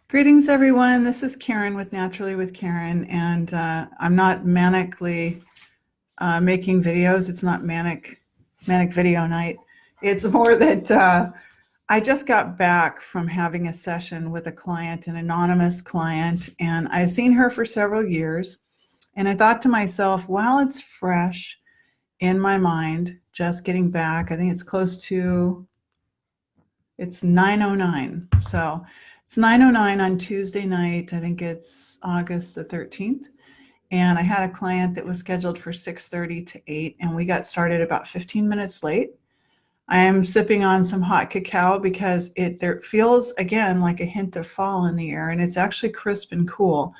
Greetings, everyone. This is Karen with Naturally with Karen, and I'm not manically making videos. It's not manic video night. It's more that I just got back from having a session with a client, an anonymous client, and I've seen her for several years. And I thought to myself, while it's fresh in my mind, just getting back, I think it's 9:09. So it's 9:09 on Tuesday night. I think it's August the 13th. And I had a client that was scheduled for 6:30 to 8, and we got started about 15 minutes late. I am sipping on some hot cacao because there feels, again, like a hint of fall in the air, and it's actually crisp and cool.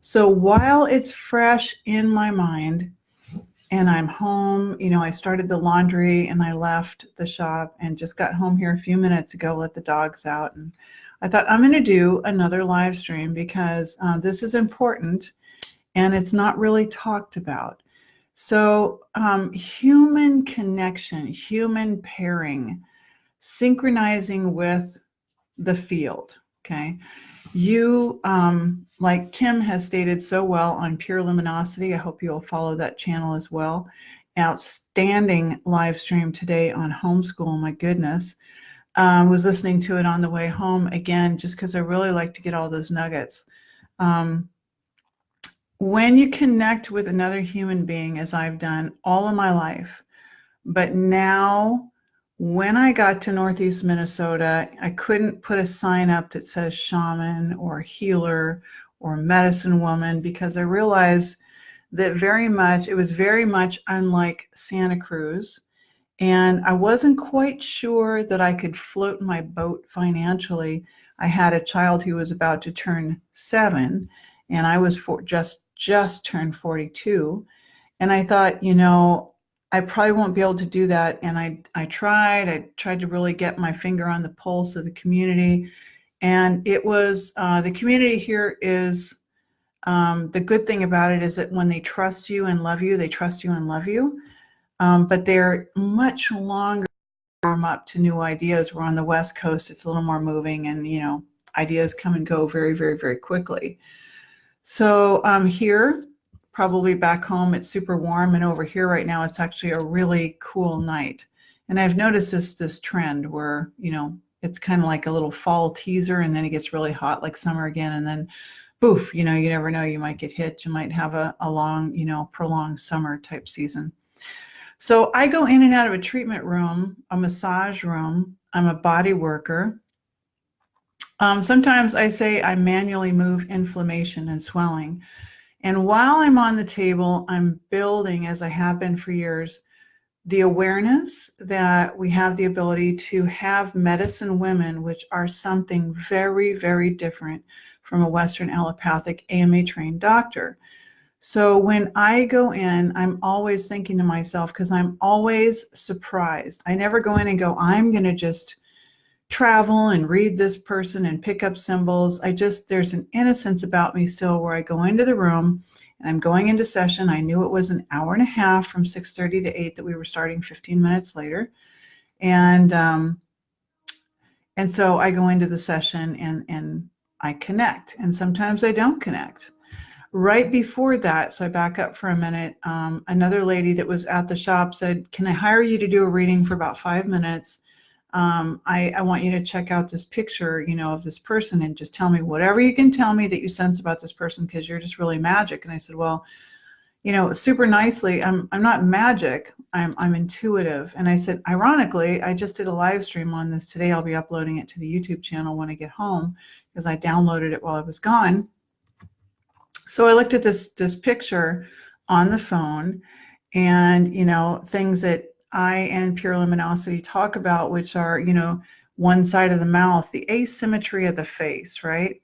So while it's fresh in my mind, and I'm home, I started the laundry and I left the shop and just got home here a few minutes ago, let the dogs out. And I thought I'm going to do another live stream because this is important and it's not really talked about. So human connection, human pairing, synchronizing with the field, okay? You, like Kim has stated so well on Pure Luminosity, I hope you'll follow that channel as well. Outstanding live stream today on homeschool, my goodness. Was listening to it on the way home again, just because I really like to get all those nuggets. When you connect with another human being, as I've done all of my life, but now when I got to Northeast Minnesota, I couldn't put a sign up that says shaman or healer or medicine woman because I realized that it was very much unlike Santa Cruz. And I wasn't quite sure that I could float my boat financially. I had a child who was about to turn 7, and I was just turned 42. And I thought, I probably won't be able to do that. And I tried to really get my finger on the pulse of the community. And it was, the community here is, the good thing about it is that when they trust you and love you, they trust you and love you. But they're much longer to warm up to new ideas. We're on the West Coast. It's a little more moving and, ideas come and go very, very, very quickly. So here, probably back home, it's super warm, and over here right now, it's actually a really cool night. And I've noticed this trend where, it's kind of like a little fall teaser, and then it gets really hot like summer again, and then poof, you never know, you might get hit. You might have a long, prolonged summer type season. So I go in and out of a treatment room, a massage room. I'm a body worker. Sometimes I say I manually move inflammation and swelling. And while I'm on the table, I'm building, as I have been for years, the awareness that we have the ability to have medicine women, which are something very, very different from a Western allopathic AMA trained doctor. So when I go in, I'm always thinking to myself, because I'm always surprised. I never go in and go, I'm going to just travel and read this person and pick up symbols. There's an innocence about me still where I go into the room and I'm going into session. I knew it was an hour and a half from 6:30 to 8 that we were starting 15 minutes later. And so I go into the session and I connect, and sometimes I don't connect. Right before that, so I back up for a minute, another lady that was at the shop said, can I hire you to do a reading for about 5 minutes? I want you to check out this picture, of this person, and just tell me whatever you can tell me that you sense about this person, because you're just really magic. And I said, well, super nicely, I'm not magic, I'm intuitive. And I said, ironically, I just did a live stream on this today. I'll be uploading it to the YouTube channel when I get home, because I downloaded it while I was gone. So I looked at this picture on the phone, and things that I and Pure Luminosity talk about, which are, one side of the mouth, the asymmetry of the face, right?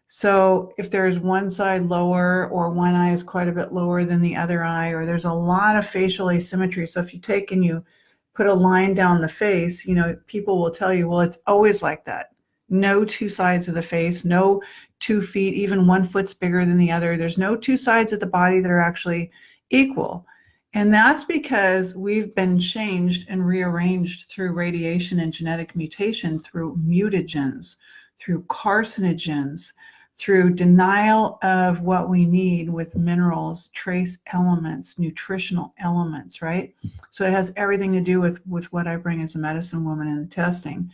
So if there's one side lower, or one eye is quite a bit lower than the other eye, or there's a lot of facial asymmetry. So if you take and you put a line down the face, people will tell you, well, it's always like that. No two sides of the face, no 2 feet, even 1 foot's bigger than the other. There's no two sides of the body that are actually equal. And that's because we've been changed and rearranged through radiation and genetic mutation, through mutagens, through carcinogens, through denial of what we need with minerals, trace elements, nutritional elements, right? So it has everything to do with what I bring as a medicine woman in the testing.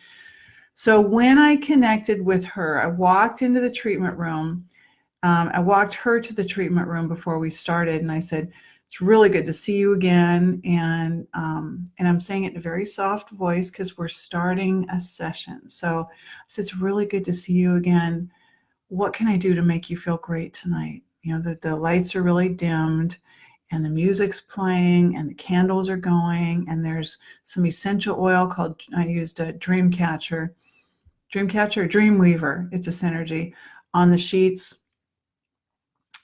So when I connected with her, I walked into the treatment room. I walked her to the treatment room before we started, and I said, "It's really good to see you again." And I'm saying it in a very soft voice because we're starting a session. So I said, "It's really good to see you again. What can I do to make you feel great tonight?" You know, the lights are really dimmed and the music's playing and the candles are going, and there's some essential oil called, I used a Dreamcatcher or Dreamweaver. It's a synergy on the sheets.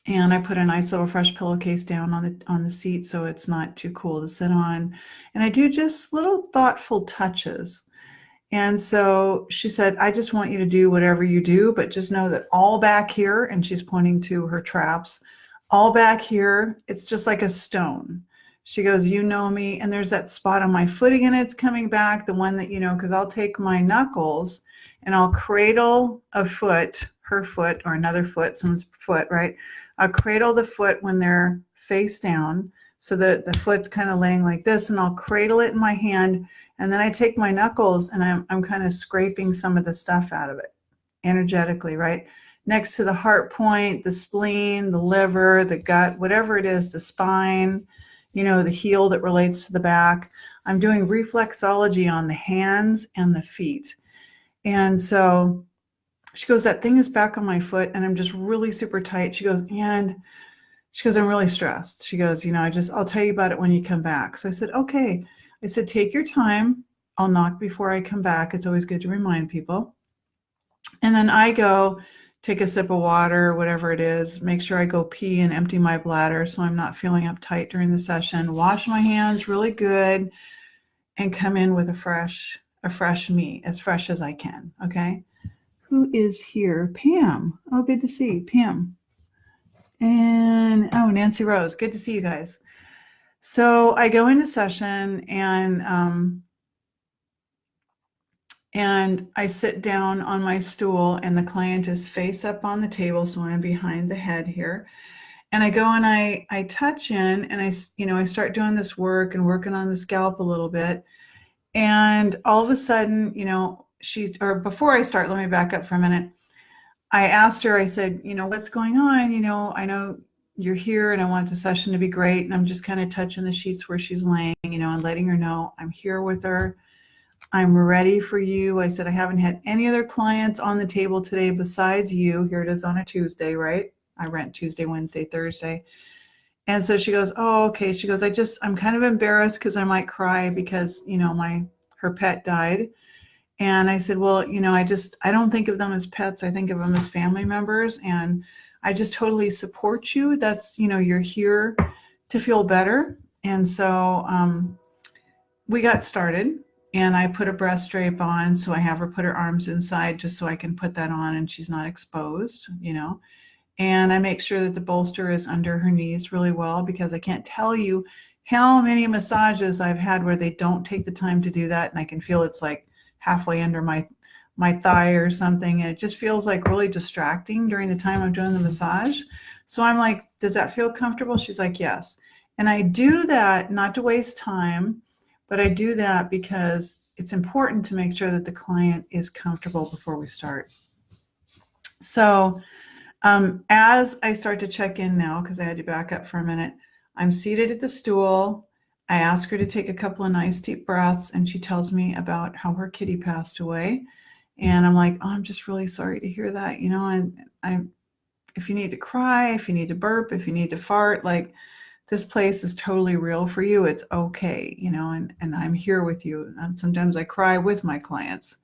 And I put a nice little fresh pillowcase down on the seat so it's not too cool to sit on. And I do just little thoughtful touches. And so she said, "I just want you to do whatever you do, but just know that all back here," and she's pointing to her traps, "all back here, it's just like a stone." She goes, "You know me, and there's that spot on my foot again, it's coming back, the one that, you know, because I'll take my knuckles and I'll cradle a foot, her foot or another foot, someone's foot, right? I'll cradle the foot when they're face down so that the foot's kind of laying like this, and I'll cradle it in my hand. And then I take my knuckles and I'm kind of scraping some of the stuff out of it energetically, right? Next to the heart point, the spleen, the liver, the gut, whatever it is, the spine, you know, the heel that relates to the back. I'm doing reflexology on the hands and the feet. And so she goes, "That thing is back on my foot and I'm just really super tight." She goes, "I'm really stressed." She goes, "You know, I'll tell you about it when you come back." So I said, "Okay." I said, "Take your time. I'll knock before I come back." It's always good to remind people. And then I go take a sip of water, whatever it is, make sure I go pee and empty my bladder so I'm not feeling uptight during the session, wash my hands really good, and come in with a fresh me, as fresh as I can. Okay. Who is here? Pam. Oh, good to see you, Pam. And Nancy Rose. Good to see you guys. So I go into session and I sit down on my stool and the client is face up on the table. So I'm behind the head here. And I go and I touch in and I start doing this work and working on the scalp a little bit. And all of a sudden, before I start, let me back up for a minute. I asked her, I said, "What's going on? I know you're here and I want the session to be great." And I'm just kind of touching the sheets where she's laying, and letting her know I'm here with her. I'm ready for you. I said, "I haven't had any other clients on the table today besides you." Here it is on a Tuesday, right? I rent Tuesday, Wednesday, Thursday. And so she goes, "Oh, okay." She goes, I'm kind of embarrassed because I might cry because, her pet died. And I said, "Well, I don't think of them as pets. I think of them as family members. And I just totally support you. That's, you're here to feel better." And so we got started and I put a breast drape on. So I have her put her arms inside just so I can put that on and she's not exposed, And I make sure that the bolster is under her knees really well, because I can't tell you how many massages I've had where they don't take the time to do that. And I can feel it's like halfway under my thigh or something. And it just feels like really distracting during the time I'm doing the massage. So I'm like, "Does that feel comfortable?" She's like, "Yes." And I do that not to waste time, but I do that because it's important to make sure that the client is comfortable before we start. So as I start to check in now, because I had to back up for a minute, I'm seated at the stool. I ask her to take a couple of nice deep breaths, and she tells me about how her kitty passed away. And I'm like, "Oh, I'm just really sorry to hear that, and if you need to cry, if you need to burp, if you need to fart, like, this place is totally real for you. It's okay, and I'm here with you." And sometimes I cry with my clients.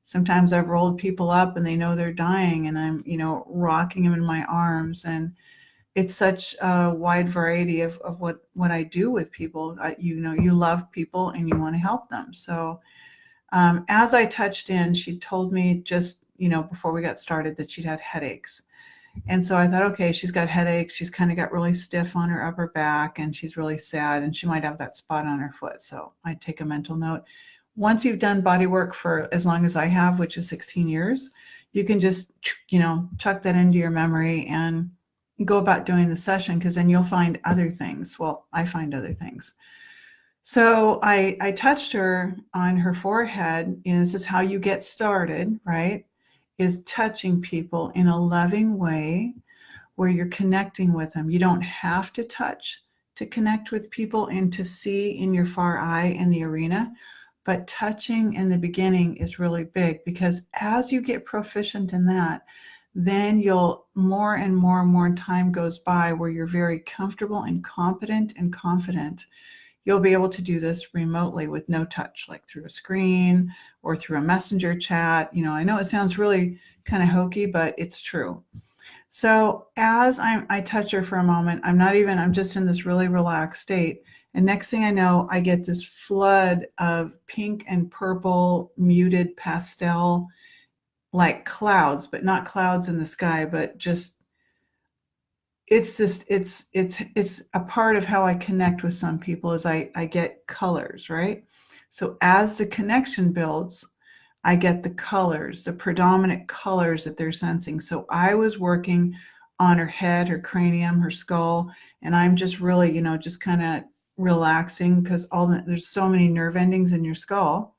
Sometimes I've rolled people up and they know they're dying and I'm, rocking them in my arms. And it's such a wide variety of what I do with people. You love people and you want to help them. So as I touched in, she told me just, before we got started that she'd had headaches. And so I thought, okay, she's got headaches. She's kind of got really stiff on her upper back and she's really sad and she might have that spot on her foot. So I take a mental note. Once you've done body work for as long as I have, which is 16 years, you can just, chuck that into your memory and go about doing the session, because then you'll find other things. Well, I find other things. So I touched her on her forehead, and this is how you get started, right? Is touching people in a loving way where you're connecting with them. You don't have to touch to connect with people and to see in your far eye in the arena, but touching in the beginning is really big, because as you get proficient in that, then you'll more and more and more time goes by where you're very comfortable and competent and confident. You'll be able to do this remotely with no touch, like through a screen or through a messenger chat. I know it sounds really kind of hokey, but it's true. So as I touch her for a moment, I'm just in this really relaxed state. And next thing I know, I get this flood of pink and purple muted pastel, like clouds, but not clouds in the sky, but just, it's a part of how I connect with some people is I get colors, right? So as the connection builds, I get the colors, the predominant colors that they're sensing. So I was working on her head, her cranium, her skull, and I'm just really, just kind of relaxing, because there's so many nerve endings in your skull.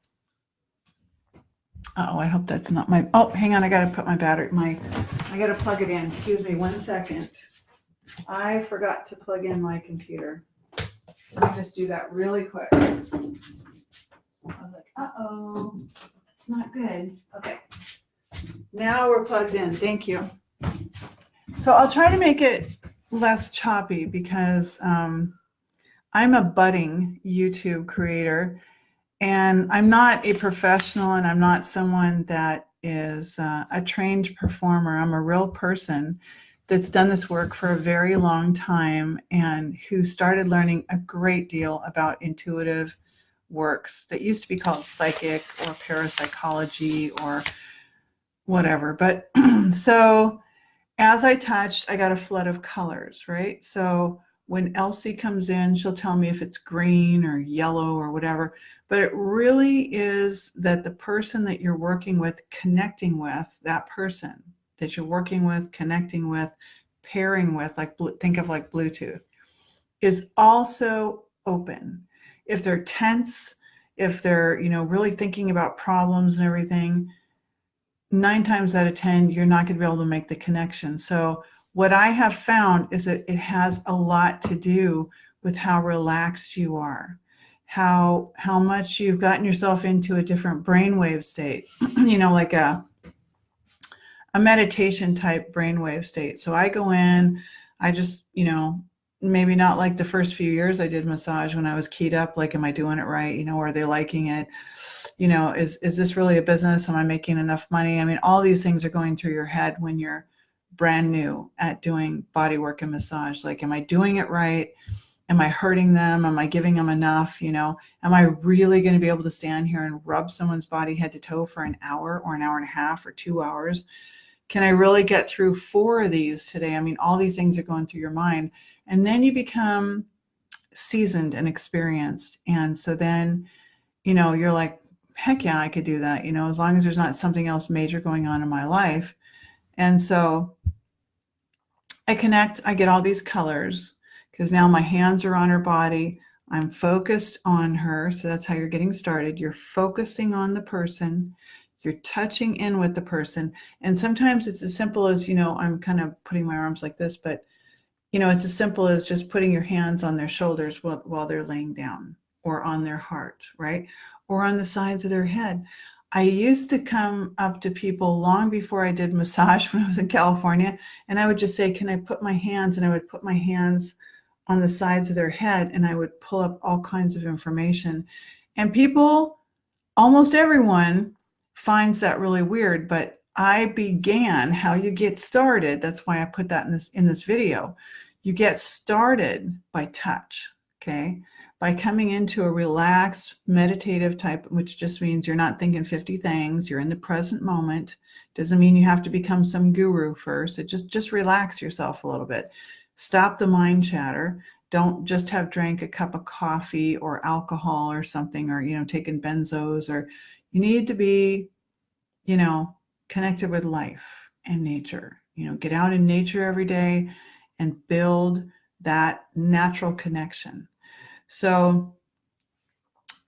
I hope that's not my, oh, hang on, I got to put my battery, I got to plug it in. Excuse me 1 second. I forgot to plug in my computer. Let me just do that really quick. I was like, uh-oh, it's not good. Okay. Now we're plugged in. Thank you. So I'll try to make it less choppy, because I'm a budding YouTube creator, and I'm not a professional, and I'm not someone that is a trained performer. I'm a real person that's done this work for a very long time, and who started learning a great deal about intuitive works that used to be called psychic or parapsychology or whatever. But so as I touched, I got a flood of colors, right? So when Elsie comes in, she'll tell me if it's green or yellow or whatever. But it really is that the person that you're working with, connecting with, that person that you're working with, connecting with, pairing with, like think of like Bluetooth, is also open. If they're tense, if they're, really thinking about problems and everything, 9 times out of 10, you're not going to be able to make the connection. So what I have found is that it has a lot to do with how relaxed you are, how much you've gotten yourself into a different brainwave state, like a meditation type brainwave state. So I go in, I just, maybe not like the first few years I did massage when I was keyed up, like, am I doing it right? Are they liking it? Is this really a business? Am I making enough money? I mean, all these things are going through your head when you're brand new at doing body work and massage. Like, am I doing it right? Am I hurting them? Am I giving them enough? Am I really going to be able to stand here and rub someone's body head to toe for an hour or an hour and a half or 2 hours? Can I really get through 4 of these today? I mean, all these things are going through your mind. And then you become seasoned and experienced. And so then, you're like, heck yeah, I could do that, as long as there's not something else major going on in my life. And so I connect, I get all these colors, because now my hands are on her body. I'm focused on her. So that's how you're getting started. You're focusing on the person. You're touching in with the person. And sometimes it's as simple as, I'm kind of putting my arms like this, but, it's as simple as just putting your hands on their shoulders while they're laying down, or on their heart, right? Or on the sides of their head. I used to come up to people long before I did massage when I was in California, and I would just say, can I put my hands? And I would put my hands on the sides of their head, and I would pull up all kinds of information. And people, almost everyone, finds that really weird, but I began how you get started. That's why I put that in this video. You get started by touch, okay? By coming into a relaxed meditative type, which just means you're not thinking 50 things, you're in the present moment. Doesn't mean you have to become some guru first. It just relax yourself a little bit. Stop the mind chatter. Don't just have drank a cup of coffee or alcohol or something, or, taken benzos, or you need to be, connected with life and nature. Get out in nature every day and build that natural connection. So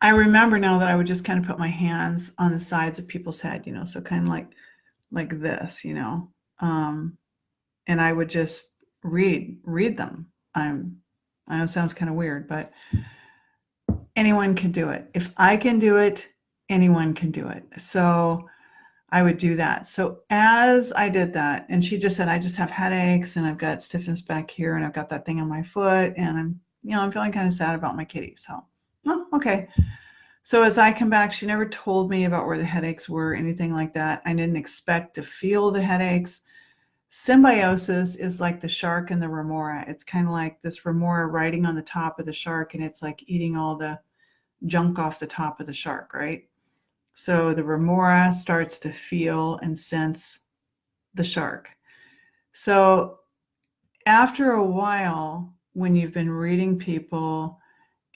I remember now that I would just kind of put my hands on the sides of people's head, so kind of like this, and I would just read them. I know it sounds kind of weird, but anyone can do it. If I can do it, anyone can do it. So I would do that. So as I did that, and she just said, I just have headaches and I've got stiffness back here and I've got that thing on my foot and I'm feeling kind of sad about my kitty. So, oh, okay. So as I come back, she never told me about where the headaches were, anything like that. I didn't expect to feel the headaches. Symbiosis is like the shark and the remora. It's kind of like this remora riding on the top of the shark, and it's like eating all the junk off the top of the shark, right? So the remora starts to feel and sense the shark. So after a while, when you've been reading people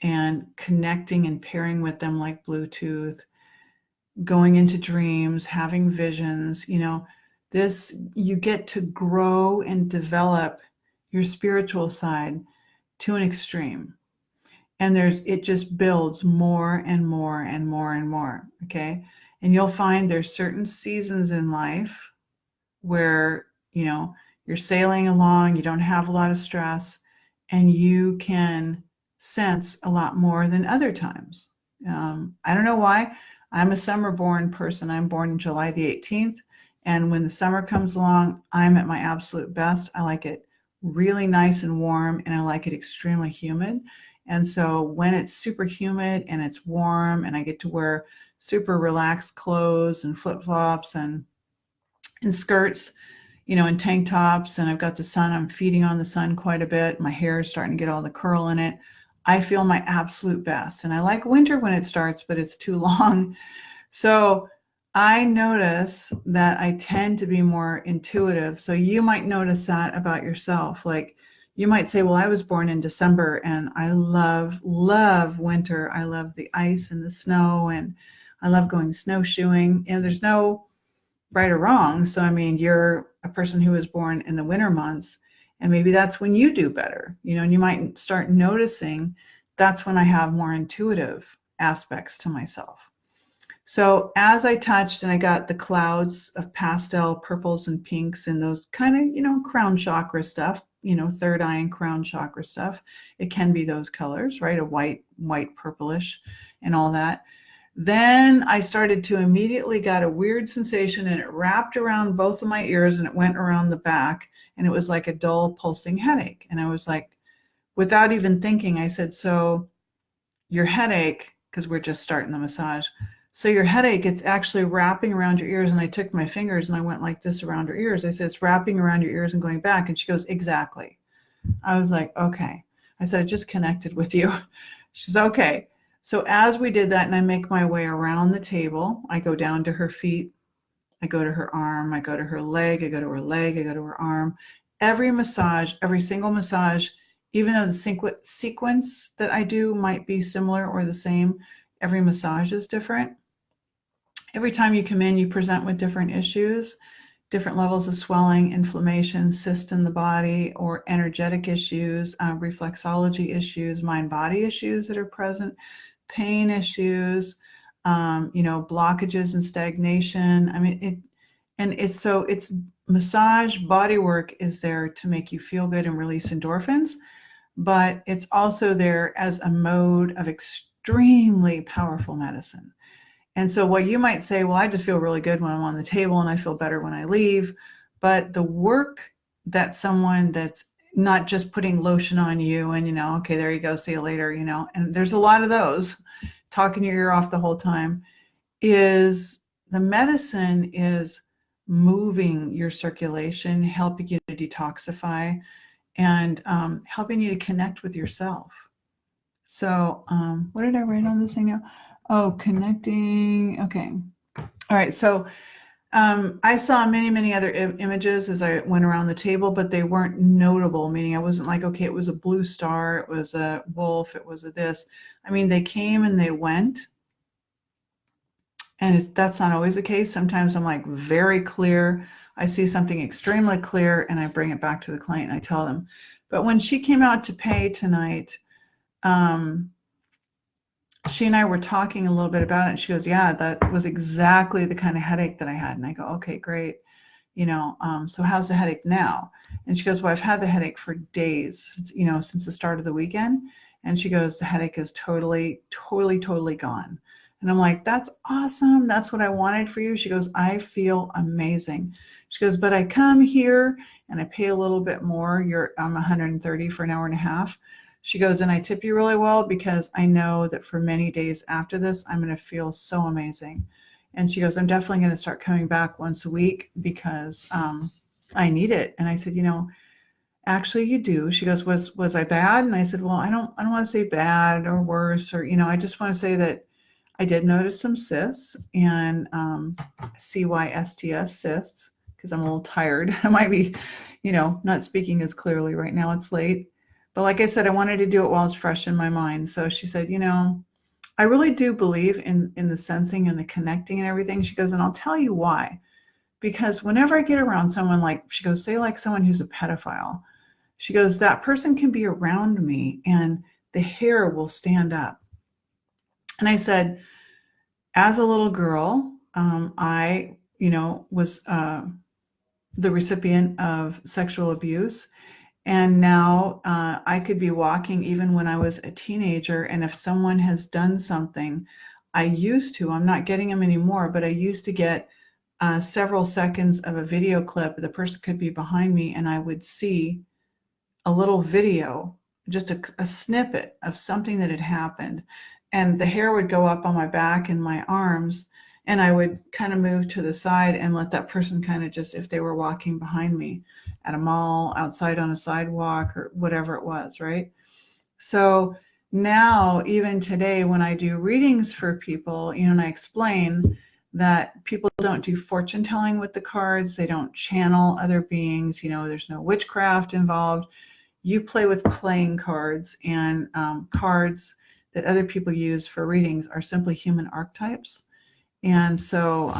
and connecting and pairing with them like Bluetooth, going into dreams, having visions, you get to grow and develop your spiritual side to an extreme. And it just builds more and more and more and more. Okay. And you'll find there's certain seasons in life where, you're sailing along, you don't have a lot of stress, and you can sense a lot more than other times. I don't know why. I'm a summer born person. I'm born July the 18th. And when the summer comes along, I'm at my absolute best. I like it really nice and warm, and I like it extremely humid. And so when it's super humid and it's warm and I get to wear super relaxed clothes and flip-flops and skirts, and tank tops, and I've got the sun, I'm feeding on the sun quite a bit. My hair is starting to get all the curl in it. I feel my absolute best. And I like winter when it starts, but it's too long. So I notice that I tend to be more intuitive. So you might notice that about yourself. Like you might say, well, I was born in December and I love winter. I love the ice and the snow, and I love going snowshoeing, and there's no right or wrong. So, you're a person who was born in the winter months, and maybe that's when you do better, and you might start noticing that's when I have more intuitive aspects to myself. So as I touched and I got the clouds of pastel purples and pinks and those kind of, crown chakra stuff, third eye and crown chakra stuff, it can be those colors, right? A white, purplish and all that. Then I started to immediately got a weird sensation, and it wrapped around both of my ears and it went around the back, and it was like a dull pulsing headache. And I was like, without even thinking, I said, so your headache, because we're just starting the massage. So your headache, it's actually wrapping around your ears. And I took my fingers and I went like this around her ears. I said, it's wrapping around your ears and going back. And she goes, exactly. I was like, okay. I said, I just connected with you. She's okay. So as we did that and I make my way around the table, I go down to her feet, I go to her arm, I go to her leg, I go to her leg, I go to her arm. Every massage, every single massage, even though the sequence that I do might be similar or the same, every massage is different. Every time you come in, you present with different issues, different levels of swelling, inflammation, cyst in the body, or energetic issues, reflexology issues, mind-body issues that are present, pain issues, blockages and stagnation. It's massage, body work is there to make you feel good and release endorphins, but it's also there as a mode of extremely powerful medicine. And so what you might say, well, I just feel really good when I'm on the table and I feel better when I leave. But the work that someone that's not just putting lotion on you and, okay, there you go, see you later, and there's a lot of those talking your ear off the whole time, is the medicine is moving your circulation, helping you to detoxify, and helping you to connect with yourself. So what did I write on this thing now? Oh, connecting. Okay. All right. So I saw many, many other images as I went around the table, but they weren't notable, meaning I wasn't like, okay, it was a blue star, it was a wolf, it was a this. They came and they went. And that's not always the case. Sometimes I'm like very clear. I see something extremely clear and I bring it back to the client and I tell them. But when she came out to pay tonight, um, she and I were talking a little bit about it. And she goes, yeah, that was exactly the kind of headache that I had. And I go, okay, great. So how's the headache now? And she goes, well, I've had the headache for days, since the start of the weekend. And she goes, the headache is totally, totally, totally gone. And I'm like, that's awesome. That's what I wanted for you. She goes, I feel amazing. She goes, but I come here and I pay a little bit more. I'm 130 for an hour and a half. She goes, and I tip you really well because I know that for many days after this, I'm going to feel so amazing. And she goes, I'm definitely going to start coming back once a week because I need it. And I said, actually you do. She goes, was I bad? And I said, well, I don't want to say bad or worse, or, I just want to say that I did notice some cysts and CYSTS cysts, because I'm a little tired. I might be, not speaking as clearly right now. It's late. But like I said, I wanted to do it while it's fresh in my mind. So she said, I really do believe in the sensing and the connecting and everything. She goes, and I'll tell you why. Because whenever I get around someone like, she goes, say like someone who's a pedophile, she goes, that person can be around me and the hair will stand up. And I said, as a little girl, I, was the recipient of sexual abuse. And now I could be walking even when I was a teenager. And if someone has done something, I'm not getting them anymore, but I used to get several seconds of a video clip. The person could be behind me and I would see a little video, just a snippet of something that had happened. And the hair would go up on my back and my arms. And I would kind of move to the side and let that person kind of just, if they were walking behind me at a mall, outside on a sidewalk, or whatever it was, right? So now, even today, when I do readings for people, and I explain that people don't do fortune telling with the cards, they don't channel other beings, there's no witchcraft involved. You play with playing cards, and cards that other people use for readings are simply human archetypes. And so,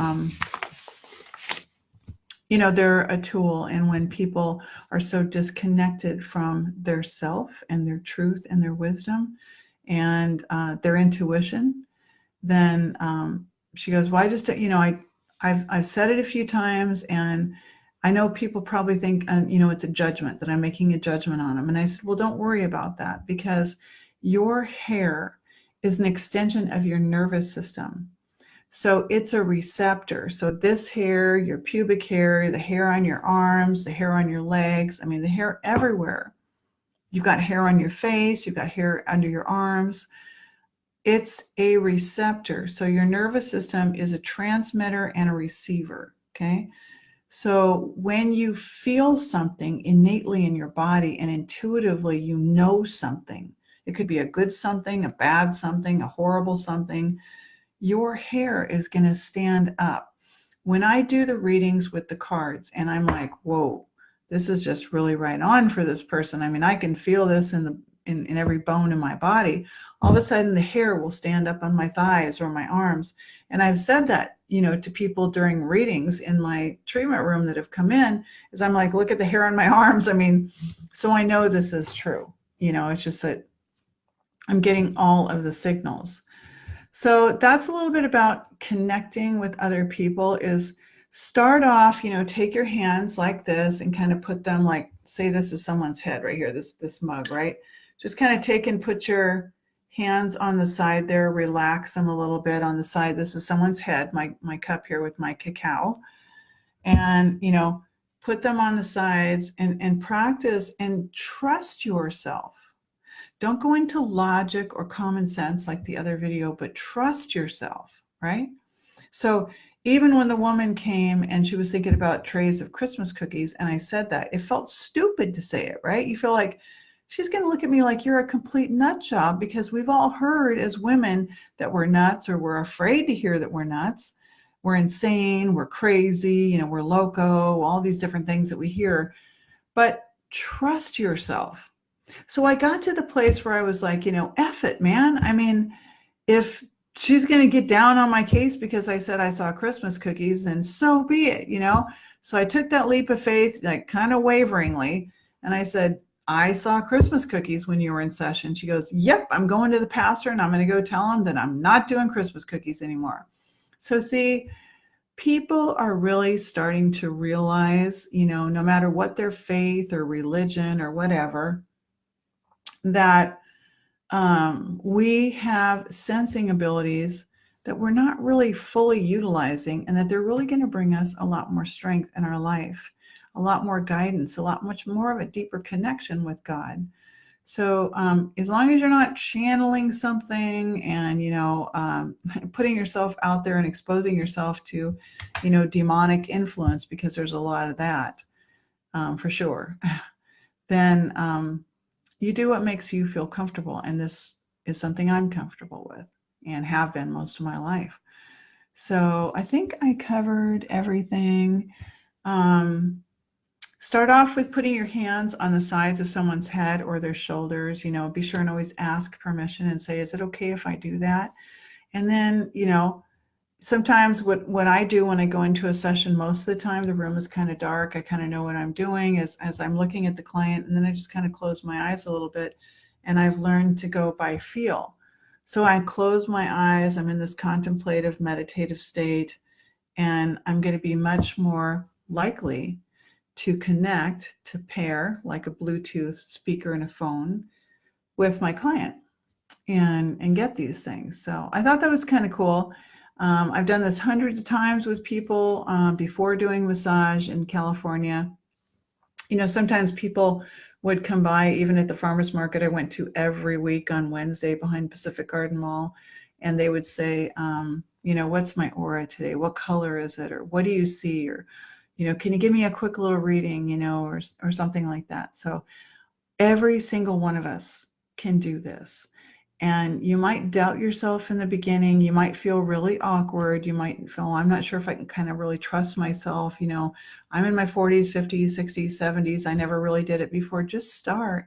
they're a tool. And when people are so disconnected from their self and their truth and their wisdom and their intuition, then she goes, well, I've said it a few times, and I know people probably think, it's a judgment, that I'm making a judgment on them. And I said, well, don't worry about that, because your hair is an extension of your nervous system. So it's a receptor. So this hair, your pubic hair, the hair on your arms, the hair on your legs, the hair everywhere. You've got hair on your face, you've got hair under your arms. It's a receptor. So your nervous system is a transmitter and a receiver, okay? So when you feel something innately in your body and intuitively you know something, it could be a good something, a bad something, a horrible something, your hair is going to stand up. When I do the readings with the cards and I'm like, whoa, this is just really right on for this person. I can feel this in every bone in my body. All of a sudden the hair will stand up on my thighs or my arms. And I've said that, to people during readings in my treatment room that have come in, is I'm like, look at the hair on my arms. So I know this is true. It's just that I'm getting all of the signals. So that's a little bit about connecting with other people. Is start off, take your hands like this and kind of put them like, say this is someone's head right here, this mug, right? Just kind of take and put your hands on the side there, relax them a little bit on the side. This is someone's head, my cup here with my cacao. And, put them on the sides and practice and trust yourself. Don't go into logic or common sense like the other video, but trust yourself, right? So even when the woman came and she was thinking about trays of Christmas cookies, and I said that, it felt stupid to say it, right? You feel like she's going to look at me like you're a complete nut job, because we've all heard as women that we're nuts, or we're afraid to hear that we're nuts. We're insane, we're crazy, we're loco, all these different things that we hear. But trust yourself. So I got to the place where I was like, F it, man. If she's going to get down on my case because I said I saw Christmas cookies, and so be it, you know? So I took that leap of faith, like kind of waveringly, and I said, I saw Christmas cookies when you were in session. She goes, yep, I'm going to the pastor and I'm going to go tell him that I'm not doing Christmas cookies anymore. So see, people are really starting to realize, you know, no matter what their faith or religion or whatever, that we have sensing abilities that we're not really fully utilizing, and that they're really going to bring us a lot more strength in our life, a lot more guidance, a lot much more of a deeper connection with God. So as long as you're not channeling something and, you know, putting yourself out there and exposing yourself to, you know, demonic influence, because there's a lot of that for sure, then you do what makes you feel comfortable. And this is something I'm comfortable with and have been most of my life. So I think I covered everything. Start off with putting your hands on the sides of someone's head or their shoulders. You know, be sure and always ask permission and say, is it okay if I do that? And then, you know, sometimes what I do when I go into a session, most of the time the room is kind of dark. I kind of know what I'm doing as I'm looking at the client, and then I just kind of close my eyes a little bit, and I've learned to go by feel. So I close my eyes, I'm in this contemplative, meditative state, and I'm going to be much more likely to connect, to pair like a Bluetooth speaker and a phone with my client and get these things. So I thought that was kind of cool. I've done this hundreds of times with people before doing massage in California. You know, sometimes people would come by, even at the farmer's market I went to every week on Wednesday behind Pacific Garden Mall, and they would say, you know, what's my aura today? What color is it? Or what do you see? Or, you know, can you give me a quick little reading, you know, or something like that. So every single one of us can do this. And you might doubt yourself in the beginning. You might feel really awkward. You might feel, I'm not sure if I can kind of really trust myself. You know, I'm in my 40s, 50s, 60s, 70s. I never really did it before. Just start.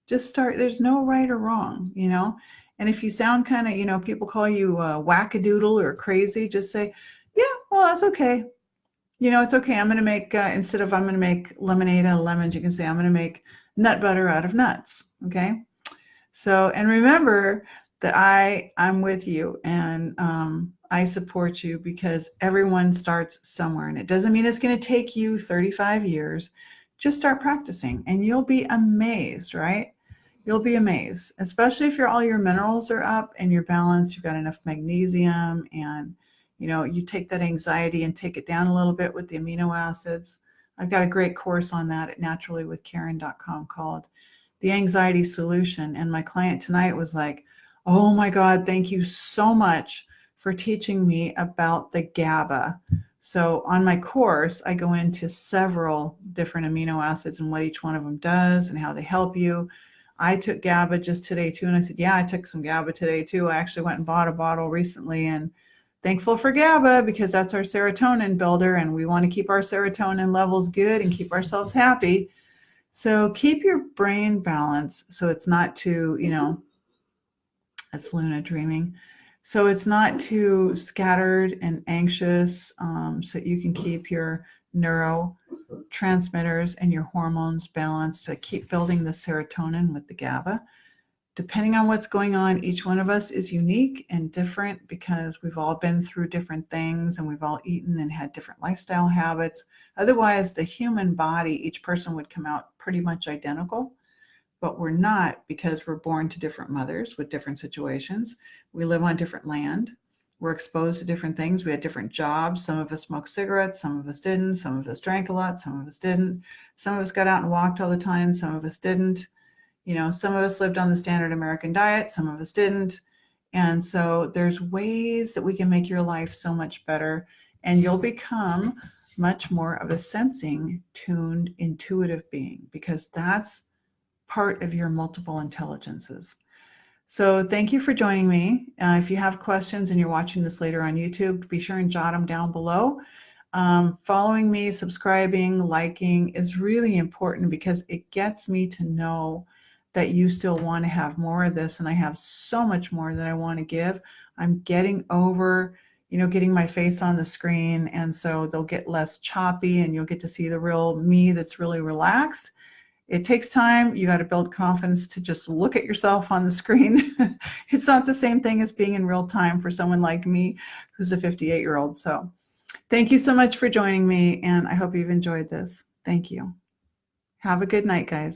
Just start. There's no right or wrong, you know. And if you sound kind of, you know, people call you wackadoodle or crazy, just say, yeah, well, that's okay. You know, it's okay. I'm going to make, instead of I'm going to make lemonade out of lemons, you can say I'm going to make nut butter out of nuts. Okay. So, and remember that I'm with you, and I support you, because everyone starts somewhere, and it doesn't mean it's going to take you 35 years. Just start practicing and you'll be amazed, right? You'll be amazed, especially if all your minerals are up and you're balanced, you've got enough magnesium, and you know, you take that anxiety and take it down a little bit with the amino acids. I've got a great course on that at naturallywithkaren.com called The Anxiety Solution. And my client tonight was like, oh my God, thank you so much for teaching me about the GABA. So on my course, I go into several different amino acids and what each one of them does and how they help you. I took GABA just today too. And I said, yeah, I took some GABA today too. I actually went and bought a bottle recently, and thankful for GABA, because that's our serotonin builder, and we want to keep our serotonin levels good and keep ourselves happy. So keep your brain balanced so it's not too, you know, that's Luna dreaming. So it's not too scattered and anxious, so that you can keep your neurotransmitters and your hormones balanced to keep building the serotonin with the GABA. Depending on what's going on, each one of us is unique and different, because we've all been through different things and we've all eaten and had different lifestyle habits. Otherwise, the human body, each person would come out pretty much identical, but we're not, because we're born to different mothers with different situations. We live on different land. We're exposed to different things. We had different jobs. Some of us smoked cigarettes, some of us didn't. Some of us drank a lot, some of us didn't. Some of us got out and walked all the time, some of us didn't. You know, some of us lived on the standard American diet, some of us didn't. And so there's ways that we can make your life so much better, and you'll become much more of a sensing, tuned, intuitive being, because that's part of your multiple intelligences. So thank you for joining me. If you have questions and you're watching this later on YouTube, be sure and jot them down below. Following me, subscribing, liking is really important, because it gets me to know that you still want to have more of this, and I have so much more that I want to give. I'm getting over, getting my face on the screen. And so they'll get less choppy and you'll get to see the real me that's really relaxed. It takes time. You got to build confidence to just look at yourself on the screen. It's not the same thing as being in real time for someone like me, who's a 58-year-old. So thank you so much for joining me, and I hope you've enjoyed this. Thank you. Have a good night, guys.